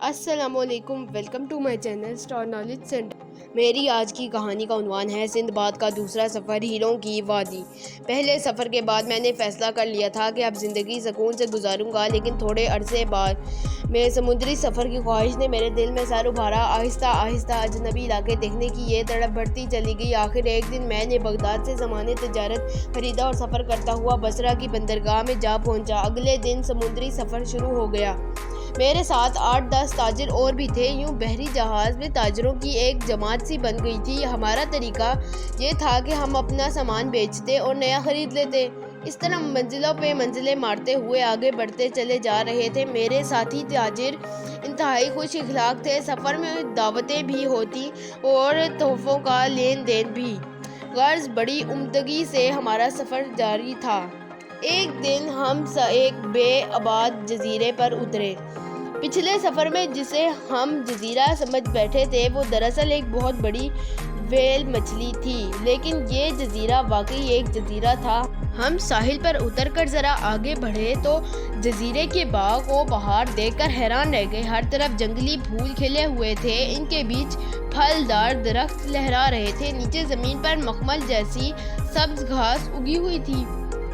السلام علیکم، welcome to my channel Star Knowledge Centre. میری آج کی کہانی کا عنوان ہے سندباد کا دوسرا سفر، ہیروں کی وادی۔ پہلے سفر کے بعد میں نے فیصلہ کر لیا تھا کہ اب زندگی سکون سے گزاروں گا، لیکن تھوڑے عرصے بعد میں سمندری سفر کی خواہش نے میرے دل میں سر ابھارا۔ آہستہ آہستہ اجنبی علاقے دیکھنے کی یہ تڑپ بڑھتی چلی گئی۔ آخر ایک دن میں نے بغداد سے سامان تجارت خریدا اور سفر کرتا ہوا بصرہ کی بندرگاہ میں جا پہنچا۔ اگلے دن سمندری سفر شروع ہو گیا۔ میرے ساتھ 8-10 تاجر اور بھی تھے۔ یوں بحری جہاز میں تاجروں کی ایک جماعت سی بن گئی تھی۔ ہمارا طریقہ یہ تھا کہ ہم اپنا سامان بیچتے اور نیا خرید لیتے۔ اس طرح منزلوں پہ منزلیں مارتے ہوئے آگے بڑھتے چلے جا رہے تھے۔ میرے ساتھی تاجر انتہائی خوش اخلاق تھے۔ سفر میں دعوتیں بھی ہوتی اور تحفوں کا لین دین بھی۔ غرض بڑی عمدگی سے ہمارا سفر جاری تھا۔ ایک دن ہم ایک بے آباد جزیرے پر اترے۔ پچھلے سفر میں جسے ہم جزیرہ سمجھ بیٹھے تھے وہ دراصل ایک بہت بڑی ویل مچھلی تھی، لیکن یہ جزیرہ واقعی ایک جزیرہ تھا۔ ہم ساحل پر اتر کر ذرا آگے بڑھے تو جزیرے کے باغ و بہار دیکھ کر حیران رہ گئے۔ ہر طرف جنگلی پھول کھلے ہوئے تھے، ان کے بیچ پھلدار درخت لہرا رہے تھے۔ نیچے زمین پر مخمل جیسی سبز گھاس اگی ہوئی تھی۔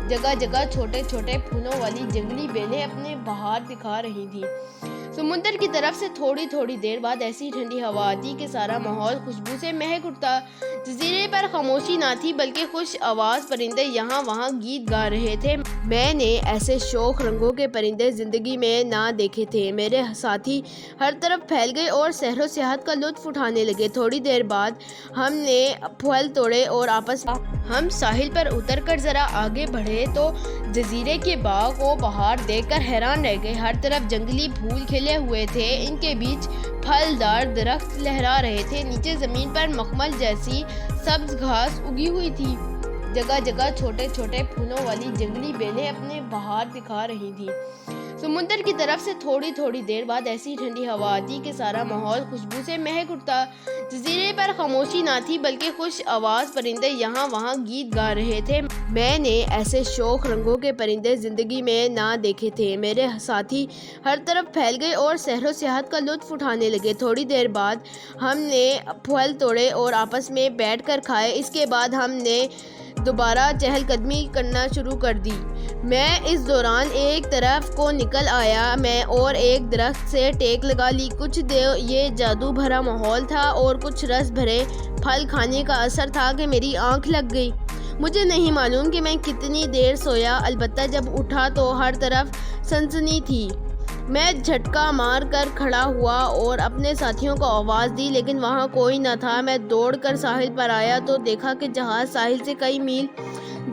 جگہ جگہ چھوٹے چھوٹے پھولوں والی جنگلی بیلیں اپنے بہار دکھا رہی تھیں۔ سمندر کی طرف سے تھوڑی تھوڑی دیر بعد ایسی ٹھنڈی ہوا آتی کہ سارا ماحول خوشبو سے مہک اٹھتا۔ جزیرے پر خاموشی نہ تھی، بلکہ خوش آواز پرندے یہاں وہاں گیت گا رہے تھے۔ میں نے ایسے شوخ رنگوں کے پرندے زندگی میں نہ دیکھے تھے۔ میرے ساتھی ہر طرف پھیل گئے اور سیر و سیاحت کا لطف اٹھانے لگے۔ تھوڑی دیر بعد ہم نے پھل توڑے اور آپس ہم ساحل پر اتر کر ذرا آگے بڑھے تو جزیرے کے باغ و بہار دیکھ کر حیران رہ گئے۔ ہر طرف جنگلی پھول کھلے ہوئے تھے، ان کے بیچ پھلدار درخت لہرا رہے تھے۔ نیچے زمین پر مخمل جیسی سبز گھاس اگی ہوئی تھی۔ جگہ جگہ چھوٹے چھوٹے پھولوں والی جنگلی بیلیں اپنے بہار دکھا رہی تھیں۔ سمندر کی طرف سے تھوڑی تھوڑی دیر بعد ایسی ٹھنڈی ہوا آتی کہ سارا ماحول خوشبو سے مہک اٹھتا۔ جزیرے پر خاموشی نہ تھی، بلکہ خوش آواز پرندے یہاں وہاں گیت گا رہے تھے۔ میں نے ایسے شوخ رنگوں کے پرندے زندگی میں نہ دیکھے تھے۔ میرے ساتھی ہر طرف پھیل گئے اور سیر و سیاحت کا لطف اٹھانے لگے۔ تھوڑی دیر بعد ہم نے پھل توڑے اور آپس میں بیٹھ کر کھائے۔ اس کے بعد ہم نے دوبارہ چہل قدمی کرنا شروع کر دی۔ میں اس دوران ایک طرف کو نکل آیا میں اور ایک درخت سے ٹیک لگا لی۔ کچھ یہ جادو بھرا ماحول تھا اور کچھ رس بھرے پھل کھانے کا اثر تھا کہ میری آنکھ لگ گئی۔ مجھے نہیں معلوم کہ میں کتنی دیر سویا، البتہ جب اٹھا تو ہر طرف سنسنی تھی۔ میں جھٹکا مار کر کھڑا ہوا اور اپنے ساتھیوں کو آواز دی، لیکن وہاں کوئی نہ تھا۔ میں دوڑ کر ساحل پر آیا تو دیکھا کہ جہاز ساحل سے کئی میل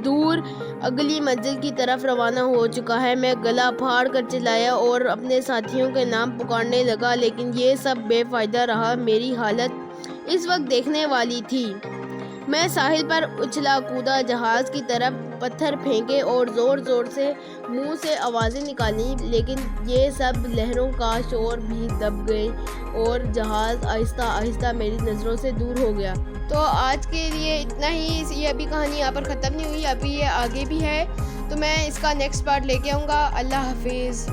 دور اگلی منزل کی طرف روانہ ہو چکا ہے۔ میں گلا پھاڑ کر چلایا اور اپنے ساتھیوں کے نام پکارنے لگا، لیکن یہ سب بے فائدہ رہا۔ میری حالت اس وقت دیکھنے والی تھی۔ میں ساحل پر اچھلا کودا، جہاز کی طرف پتھر پھینکے اور زور زور سے منہ سے آوازیں نکالیں، لیکن یہ سب لہروں کا شور بھی دب گئے اور جہاز آہستہ آہستہ میری نظروں سے دور ہو گیا۔ تو آج کے لیے اتنا ہی۔ یہ ابھی کہانی یہاں پر ختم نہیں ہوئی، ابھی یہ آگے بھی ہے، تو میں اس کا نیکسٹ پارٹ لے کے آؤں گا۔ اللہ حافظ۔